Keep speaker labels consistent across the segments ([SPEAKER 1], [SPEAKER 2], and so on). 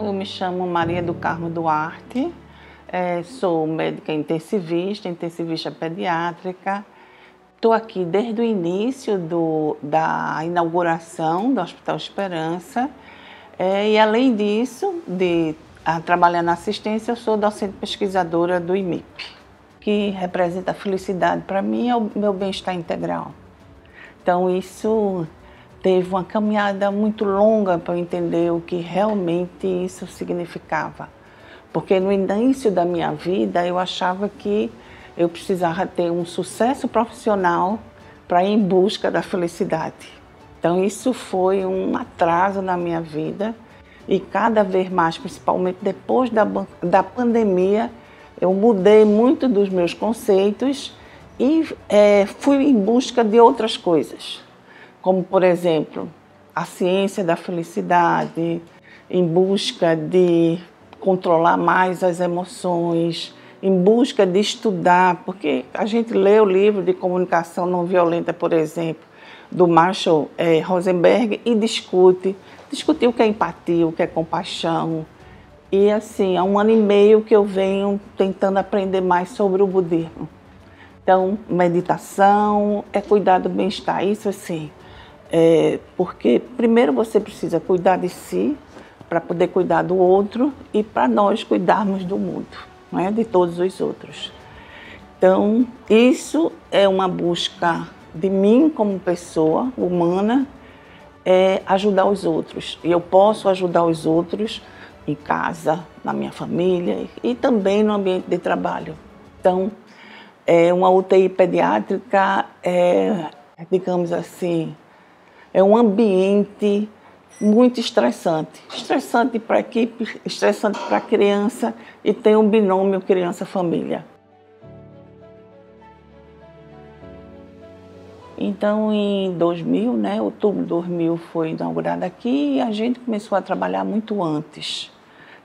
[SPEAKER 1] eu me chamo Maria do Carmo Duarte, sou médica intensivista pediátrica. Estou aqui desde o início da inauguração do Hospital Esperança e, além disso, de trabalhar na assistência, eu sou docente pesquisadora do IMIP, que representa a felicidade para mim, é o meu bem-estar integral. Então, isso teve uma caminhada muito longa para eu entender o que realmente isso significava. Porque no início da minha vida, eu achava que eu precisava ter um sucesso profissional para ir em busca da felicidade. Então, isso foi um atraso na minha vida e cada vez mais, principalmente depois da pandemia, eu mudei muito dos meus conceitos e fui em busca de outras coisas, como, por exemplo, a ciência da felicidade, em busca de controlar mais as emoções, em busca de estudar, porque a gente lê o livro de comunicação não violenta, por exemplo, do Marshall Rosenberg e discute o que é empatia, o que é compaixão. E assim, há 1 ano e meio que eu venho tentando aprender mais sobre o budismo. Então, meditação é cuidar do bem-estar, isso assim, porque primeiro você precisa cuidar de si para poder cuidar do outro e para nós cuidarmos do mundo, não é? De todos os outros. Então, isso é uma busca de mim como pessoa humana, ajudar os outros. E eu posso ajudar os outros em casa, na minha família e também no ambiente de trabalho. Então, uma UTI pediátrica digamos assim, é um ambiente muito estressante. Estressante para a equipe, estressante para a criança e tem um binômio criança-família. Então, em 2000, outubro de 2000 foi inaugurada aqui e a gente começou a trabalhar muito antes.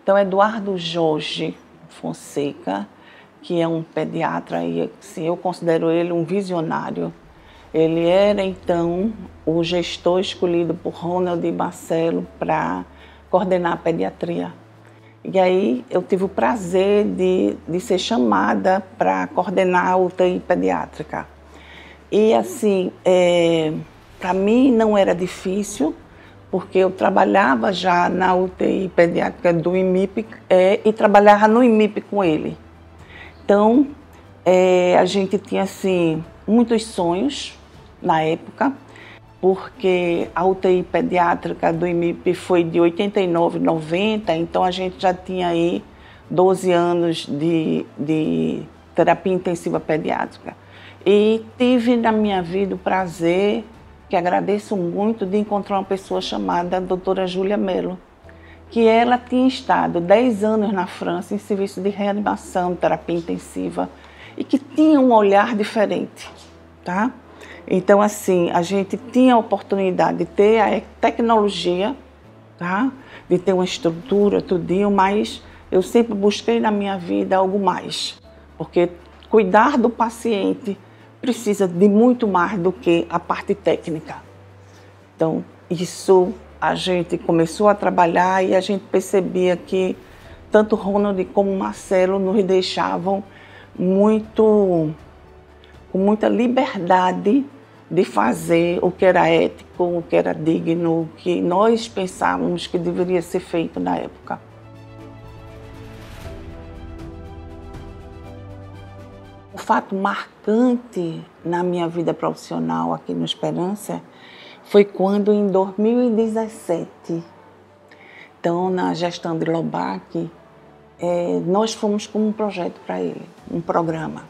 [SPEAKER 1] Então, Eduardo Jorge Fonseca, que é um pediatra e assim, eu considero ele um visionário. Ele era, então, o gestor escolhido por Ronald e Marcelo para coordenar a pediatria. E aí eu tive o prazer de ser chamada para coordenar a UTI pediátrica. E assim, para mim não era difícil, porque eu trabalhava já na UTI pediátrica do IMIP e trabalhava no IMIP com ele. Então, a gente tinha assim, muitos sonhos na época, porque a UTI pediátrica do IMIP foi de 89, 90, então a gente já tinha aí 12 anos de terapia intensiva pediátrica. E tive na minha vida o prazer, que agradeço muito, de encontrar uma pessoa chamada doutora Júlia Mello, que ela tinha estado 10 anos na França em serviço de reanimação, terapia intensiva, e que tinha um olhar diferente, tá? Então, assim, a gente tinha a oportunidade de ter a tecnologia, tá? De ter uma estrutura, tudinho, mas eu sempre busquei na minha vida algo mais, porque cuidar do paciente precisa de muito mais do que a parte técnica. Então, isso a gente começou a trabalhar e a gente percebia que tanto Ronald como Marcelo nos deixavam com muita liberdade de fazer o que era ético, o que era digno, o que nós pensávamos que deveria ser feito na época. O fato marcante na minha vida profissional aqui no Esperança foi quando, em 2017, então, na gestão de Lobac, nós fomos com um projeto para ele, um programa.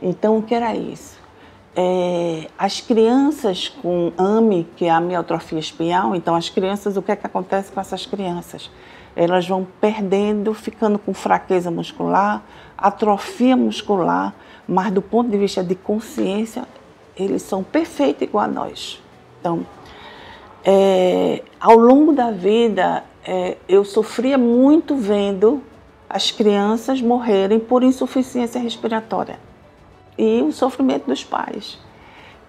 [SPEAKER 1] Então, o que era isso? As crianças com AMI, que é a amiotrofia espinhal, então as crianças, o que é que acontece com essas crianças? Elas vão perdendo, ficando com fraqueza muscular, atrofia muscular, mas do ponto de vista de consciência, eles são perfeitos igual a nós. Então, ao longo da vida, eu sofria muito vendo as crianças morrerem por insuficiência respiratória e o sofrimento dos pais.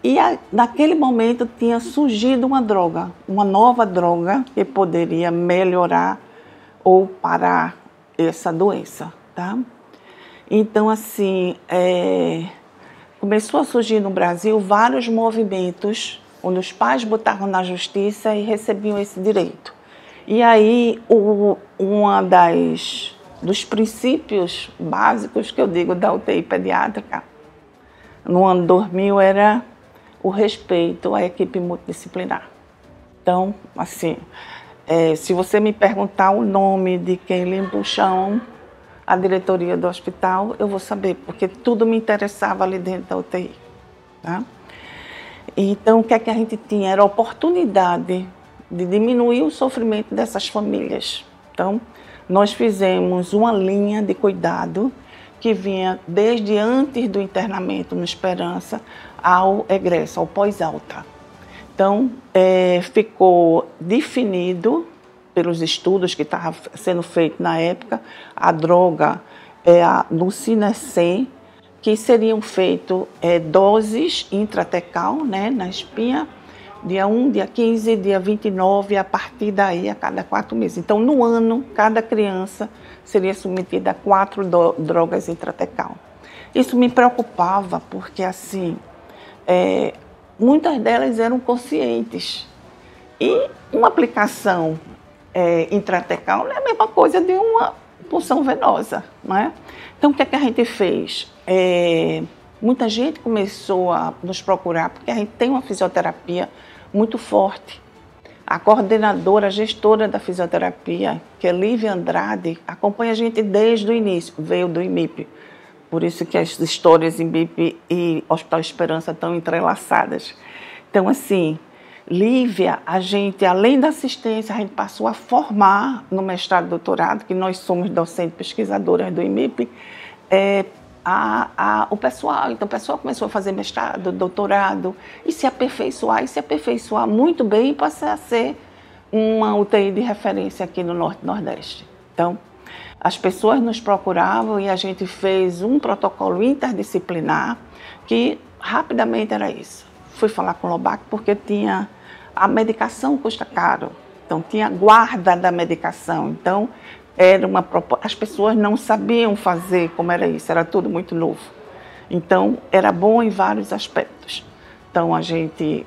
[SPEAKER 1] E naquele momento tinha surgido uma droga, uma nova droga que poderia melhorar ou parar essa doença, tá? Então, assim, começou a surgir no Brasil vários movimentos onde os pais botavam na justiça e recebiam esse direito. E aí, dos princípios básicos que eu digo da UTI pediátrica, no ano 2000, era o respeito à equipe multidisciplinar. Então, assim, se você me perguntar o nome de quem limpa o chão, a diretoria do hospital, eu vou saber, porque tudo me interessava ali dentro da UTI. Tá? Então, o que é que a gente tinha? Era a oportunidade de diminuir o sofrimento dessas famílias. Então, nós fizemos uma linha de cuidado que vinha desde antes do internamento no Esperança ao egresso, ao pós-alta. Então, ficou definido pelos estudos que estavam sendo feitos na época, a droga no Cinecem, que seriam feitas doses intratecal, né, na espinha, dia 1, dia 15, dia 29, e a partir daí a cada 4 meses. Então, no ano, cada criança seria submetida a 4 drogas intratecal. Isso me preocupava, porque assim, muitas delas eram conscientes. E uma aplicação intratecal não é a mesma coisa de uma punção venosa, não é? Então, o que é que a gente fez? Muita gente começou a nos procurar, porque a gente tem uma fisioterapia muito forte. A coordenadora, a gestora da fisioterapia, que é Lívia Andrade, acompanha a gente desde o início, veio do IMIP. Por isso que as histórias IMIP e Hospital Esperança estão entrelaçadas. Então, assim, Lívia, a gente, além da assistência, a gente passou a formar no mestrado e doutorado, que nós somos docentes pesquisadoras do IMIP, o pessoal. Então, o pessoal começou a fazer mestrado, doutorado, e se aperfeiçoar muito bem, e passar a ser uma UTI de referência aqui no Norte e Nordeste. Então, as pessoas nos procuravam e a gente fez um protocolo interdisciplinar, que rapidamente era isso. Fui falar com o Lobac porque a medicação custa caro, então tinha guarda da medicação, então as pessoas não sabiam fazer como era isso, era tudo muito novo. Então, era bom em vários aspectos. Então, a gente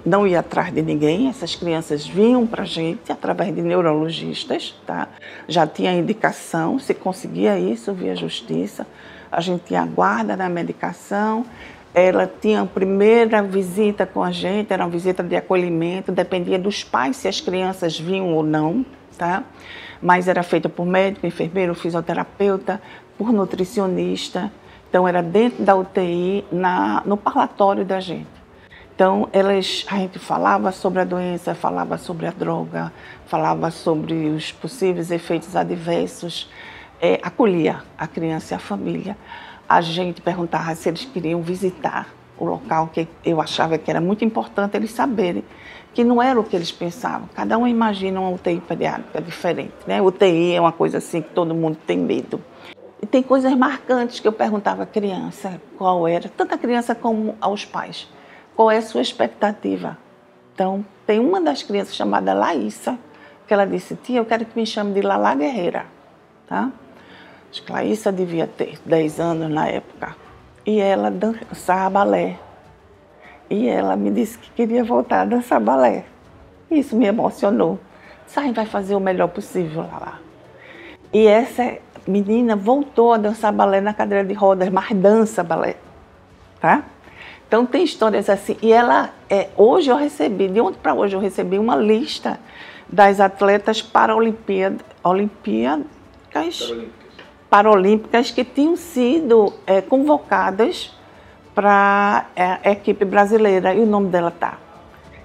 [SPEAKER 1] não ia atrás de ninguém, essas crianças vinham para a gente através de neurologistas, tá? Já tinha indicação, se conseguia isso via justiça, a gente tinha guarda da medicação, ela tinha a primeira visita com a gente, era uma visita de acolhimento, dependia dos pais se as crianças vinham ou não, tá? Mas era feita por médico, enfermeiro, fisioterapeuta, por nutricionista. Então, era dentro da UTI, no parlatório da gente. Então, a gente falava sobre a doença, falava sobre a droga, falava sobre os possíveis efeitos adversos, acolhia a criança e a família. A gente perguntava se eles queriam visitar o local, que eu achava que era muito importante eles saberem que não era o que eles pensavam. Cada um imagina uma UTI pediátrica diferente, né? UTI é uma coisa assim que todo mundo tem medo. E tem coisas marcantes que eu perguntava à criança, qual era, tanto a criança como aos pais, qual é a sua expectativa. Então, tem uma das crianças chamada Laísa, que ela disse, tia, eu quero que me chame de Lala Guerreira, tá? Acho que Laísa devia ter 10 anos na época. E ela dançava balé. E ela me disse que queria voltar a dançar balé. Isso me emocionou. Disse, a gente vai fazer o melhor possível lá. E essa menina voltou a dançar balé na cadeira de rodas, mas dança balé, tá? Então tem histórias assim. E ela, hoje eu recebi, de ontem para hoje eu recebi uma lista das atletas paralímpicas que tinham sido convocadas para a equipe brasileira, e o nome dela tá.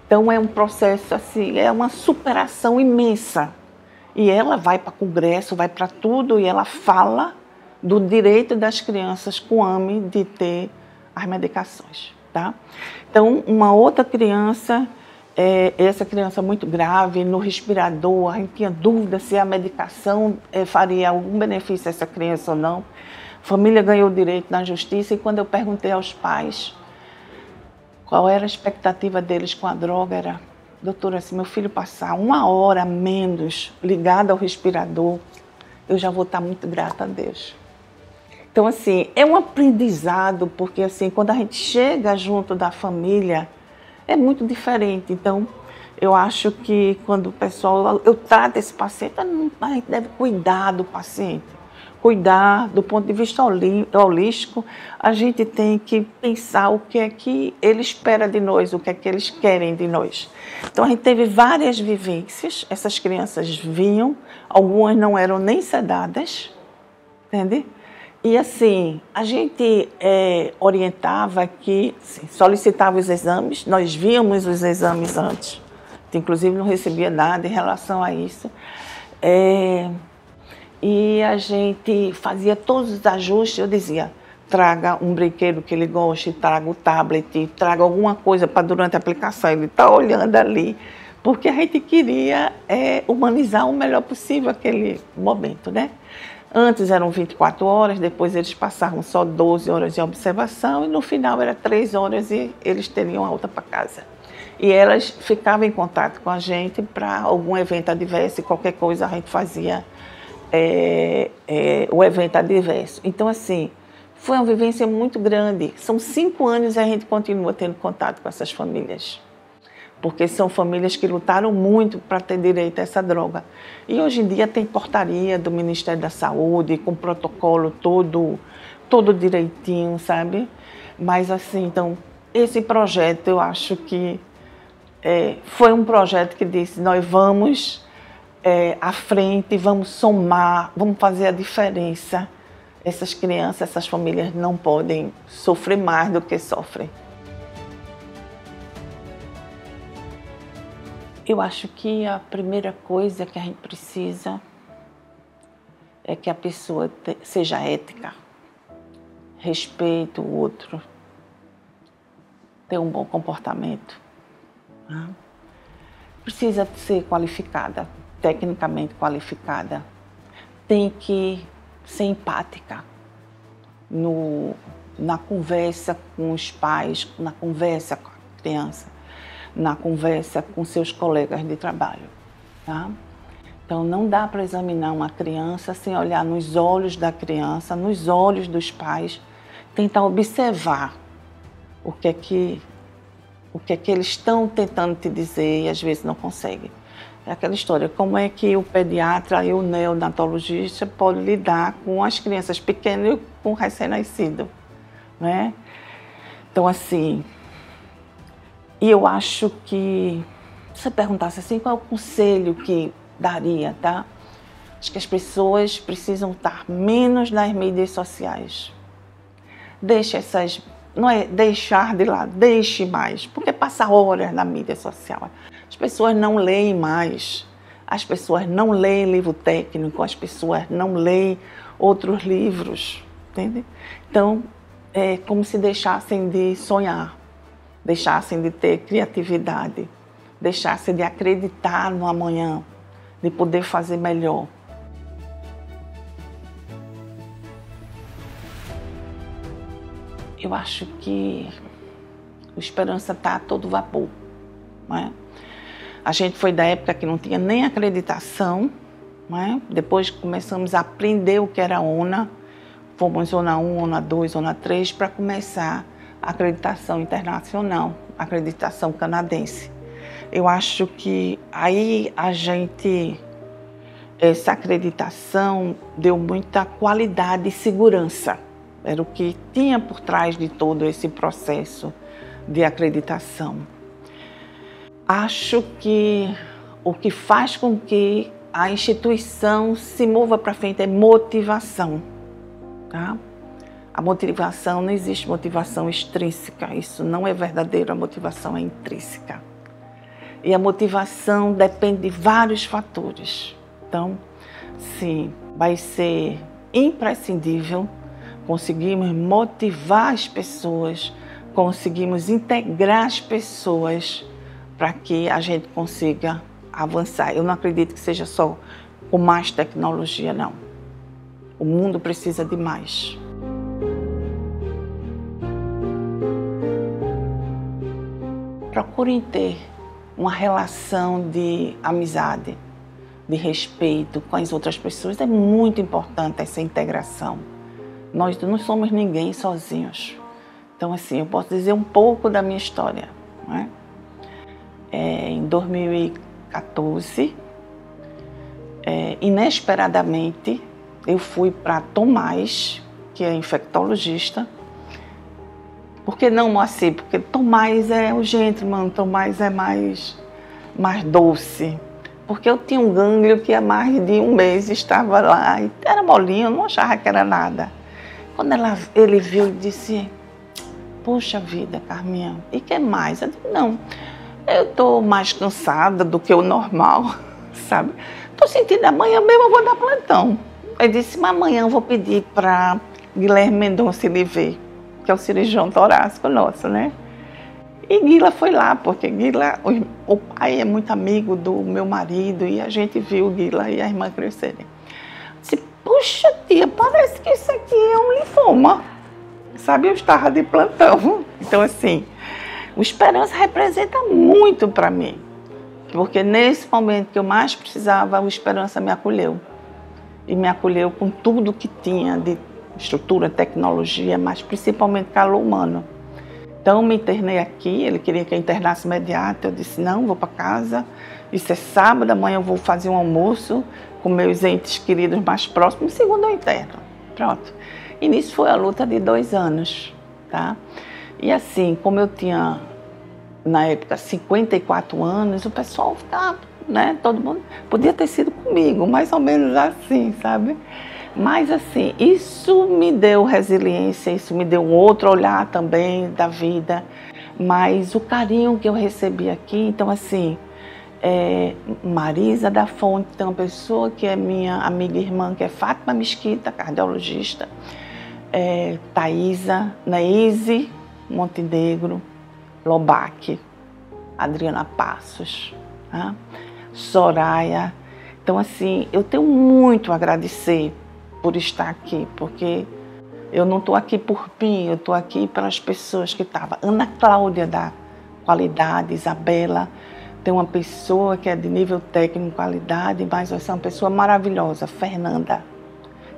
[SPEAKER 1] Então é um processo assim, é uma superação imensa. E ela vai para congresso, vai para tudo, e ela fala do direito das crianças com AME de ter as medicações, tá? Então, uma outra criança, essa criança muito grave, no respirador, a gente tinha dúvida se a medicação faria algum benefício a essa criança ou não. A família ganhou o direito na justiça, e quando eu perguntei aos pais qual era a expectativa deles com a droga, era doutora, se meu filho passar 1 hora menos ligado ao respirador, eu já vou estar muito grata a Deus. Então, assim, é um aprendizado, porque, assim, quando a gente chega junto da família, é muito diferente. Então, eu acho que quando o pessoal... Eu trato esse paciente, a gente deve cuidar do paciente. Cuidar do ponto de vista holístico, a gente tem que pensar o que é que ele espera de nós, o que é que eles querem de nós. Então, a gente teve várias vivências, essas crianças vinham, algumas não eram nem sedadas, entende? E assim, a gente orientava que, assim, solicitava os exames, nós víamos os exames antes, inclusive não recebia nada em relação a isso. E a gente fazia todos os ajustes, eu dizia, traga um brinquedo que ele goste, traga o tablet, traga alguma coisa para durante a aplicação, ele está olhando ali, porque a gente queria humanizar o melhor possível aquele momento, né? Antes eram 24 horas, depois eles passavam só 12 horas de observação e no final era 3 horas e eles teriam alta para casa. E elas ficavam em contato com a gente para algum evento adverso e qualquer coisa a gente fazia o evento adverso. Então, assim, foi uma vivência muito grande. São 5 anos e a gente continua tendo contato com essas famílias. Porque são famílias que lutaram muito para ter direito a essa droga. E hoje em dia tem portaria do Ministério da Saúde, com protocolo todo direitinho, sabe? Mas assim, então, esse projeto eu acho que foi um projeto que disse, nós vamos à frente, vamos somar, vamos fazer a diferença. Essas crianças, essas famílias não podem sofrer mais do que sofrem. Eu acho que a primeira coisa que a gente precisa é que a pessoa seja ética, respeite o outro, tenha um bom comportamento. Né? Precisa ser qualificada, tecnicamente qualificada, tem que ser empática na conversa com os pais, na conversa com a criança, na conversa com seus colegas de trabalho. Tá? Então, não dá para examinar uma criança sem olhar nos olhos da criança, nos olhos dos pais, tentar observar o que é que eles estão tentando te dizer e às vezes não conseguem. É aquela história, como é que o pediatra e o neonatologista podem lidar com as crianças pequenas e com o recém-nascido, né? Então, assim, e eu acho que, se você perguntasse assim, qual é o conselho que daria, tá? Acho que as pessoas precisam estar menos nas mídias sociais. Deixe essas... Não é deixar de lado, deixe mais, porque passa horas na mídia social. As pessoas não leem mais, as pessoas não leem livro técnico, as pessoas não leem outros livros, entende? Então, é como se deixassem de sonhar, deixassem de ter criatividade, deixassem de acreditar no amanhã, de poder fazer melhor. Eu acho que a esperança está a todo vapor. Né? A gente foi da época que não tinha nem acreditação, né? Depois começamos a aprender o que era ONA, fomos ONA 1, ONA 2, ONA 3, para começar a acreditação internacional, a acreditação canadense. Eu acho que aí essa acreditação deu muita qualidade e segurança. Era o que tinha por trás de todo esse processo de acreditação. Acho que o que faz com que a instituição se mova para frente é motivação. Tá? A motivação, não existe motivação extrínseca, isso não é verdadeiro, a motivação é intrínseca. E a motivação depende de vários fatores. Então, sim, vai ser imprescindível conseguimos motivar as pessoas, conseguimos integrar as pessoas para que a gente consiga avançar. Eu não acredito que seja só com mais tecnologia, não. O mundo precisa de mais. Procurem ter uma relação de amizade, de respeito com as outras pessoas. É muito importante essa integração. Nós não somos ninguém sozinhos. Então, assim, eu posso dizer um pouco da minha história, não é? Em 2014, inesperadamente, eu fui para Tomás, que é infectologista. Por que não Moacir? Porque Tomás é o gentleman, Tomás é mais doce. Porque eu tinha um gânglio que há mais de um mês estava lá, e era molinho, eu não achava que era nada. Quando ele viu, ele disse: "Poxa vida, Carminha, e que mais?" Eu disse: "Não, eu estou mais cansada do que o normal, sabe? Estou sentindo, amanhã mesmo eu vou dar plantão." Ele disse: "Mas amanhã eu vou pedir para Guilherme Mendonça lhe ver, que é o cirurgião torácico nosso, né?" E Guila foi lá, porque Guila, o pai é muito amigo do meu marido, e a gente viu Guila e a irmã crescerem. Disse: "Puxa, tia, parece que isso aqui é um linfoma." Sabe, eu estava de plantão. Então, assim, o Esperança representa muito para mim, porque nesse momento que eu mais precisava, o Esperança me acolheu. E me acolheu com tudo que tinha de estrutura, tecnologia, mas principalmente calor humano. Então, me internei aqui, ele queria que eu internasse imediato, eu disse: "Não, vou para casa, isso é sábado, amanhã eu vou fazer um almoço com meus entes queridos mais próximos, segunda eu interno." Pronto. E nisso foi a luta de 2 anos, tá? E assim, como eu tinha, na época, 54 anos, o pessoal ficava, né, todo mundo, podia ter sido comigo, mais ou menos assim, sabe? Mas assim, isso me deu resiliência, isso me deu um outro olhar também da vida, mas o carinho que eu recebi aqui, então assim, Marisa da Fonte, tem uma pessoa que é minha amiga e irmã, que é Fátima Mesquita, cardiologista, Thaisa, Neise Montenegro, Lobac, Adriana Passos, tá? Soraya. Então assim, eu tenho muito a agradecer por estar aqui, porque eu não estou aqui por mim, eu estou aqui pelas pessoas que estavam. Ana Cláudia da qualidade, Isabela, tem uma pessoa que é de nível técnico, qualidade, mas vai ser uma pessoa maravilhosa, Fernanda.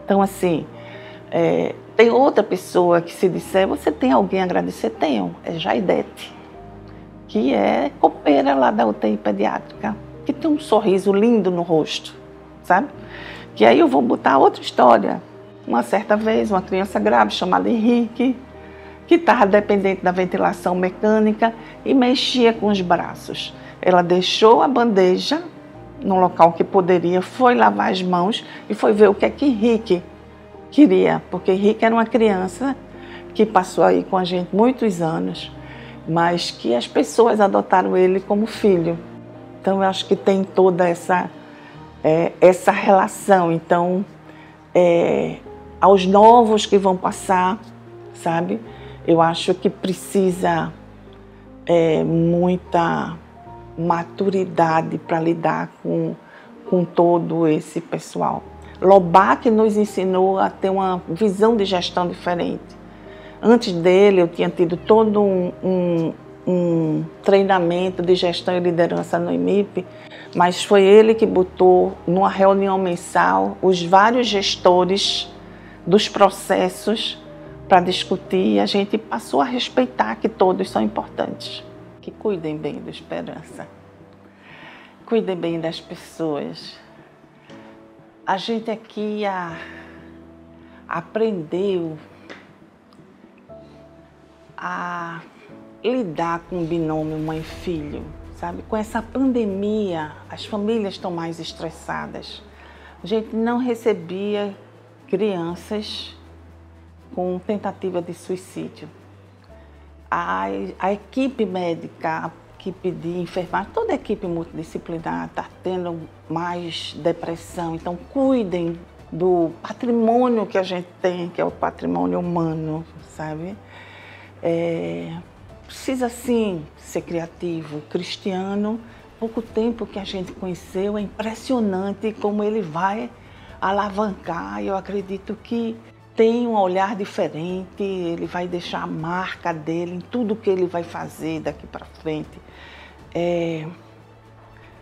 [SPEAKER 1] Então assim, tem outra pessoa que, se disser, você tem alguém a agradecer? Tenho, é Jaidete, que é copeira lá da UTI pediátrica, que tem um sorriso lindo no rosto, sabe? Que aí eu vou botar outra história. Uma certa vez, uma criança grave chamada Henrique, que estava dependente da ventilação mecânica e mexia com os braços. Ela deixou a bandeja no local que poderia, foi lavar as mãos e foi ver o que é que Henrique queria, porque Henrique era uma criança que passou aí com a gente muitos anos, mas que as pessoas adotaram ele como filho. Então eu acho que tem toda essa relação. Então, aos novos que vão passar, sabe? Eu acho que precisa muita maturidade para lidar com todo esse pessoal. Lobac nos ensinou a ter uma visão de gestão diferente. Antes dele, eu tinha tido todo um treinamento de gestão e liderança no IMIP, mas foi ele que botou numa reunião mensal os vários gestores dos processos para discutir, e a gente passou a respeitar que todos são importantes. Que cuidem bem do Esperança, cuidem bem das pessoas. A gente aqui aprendeu a lidar com o binômio mãe-filho, sabe? Com essa pandemia, as famílias estão mais estressadas. A gente não recebia crianças com tentativa de suicídio. A equipe médica, a equipe de enfermagem, toda a equipe multidisciplinar está tendo mais depressão. Então, cuidem do patrimônio que a gente tem, que é o patrimônio humano, sabe? Precisa, sim, ser criativo. Cristiano, pouco tempo que a gente conheceu, é impressionante como ele vai alavancar. Eu acredito que tem um olhar diferente, ele vai deixar a marca dele em tudo que ele vai fazer daqui para frente.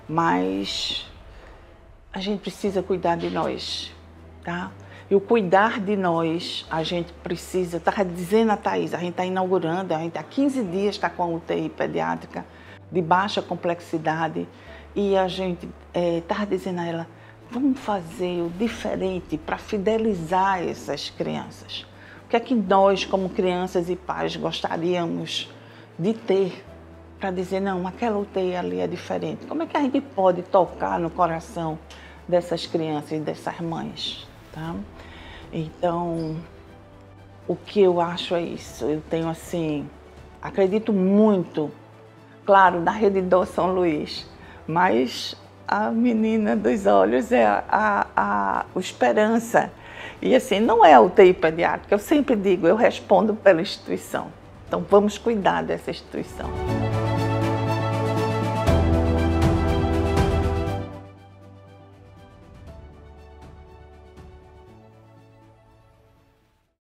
[SPEAKER 1] mas a gente precisa cuidar de nós, tá? E o cuidar de nós, a gente precisa, estava dizendo a Thaís, a gente está inaugurando, a gente há 15 dias está com a UTI pediátrica de baixa complexidade e a gente estava dizendo a ela, vamos fazer o diferente para fidelizar essas crianças. O que é que nós, como crianças e pais, gostaríamos de ter para dizer, não, aquela UTI ali é diferente? Como é que a gente pode tocar no coração dessas crianças e dessas mães? Tá? Então, o que eu acho é isso. Eu tenho assim, acredito muito, claro, na Rede Dor São Luís, mas a menina dos olhos é a esperança. E assim, não é a UTI pediátrica, eu sempre digo, eu respondo pela instituição. Então vamos cuidar dessa instituição.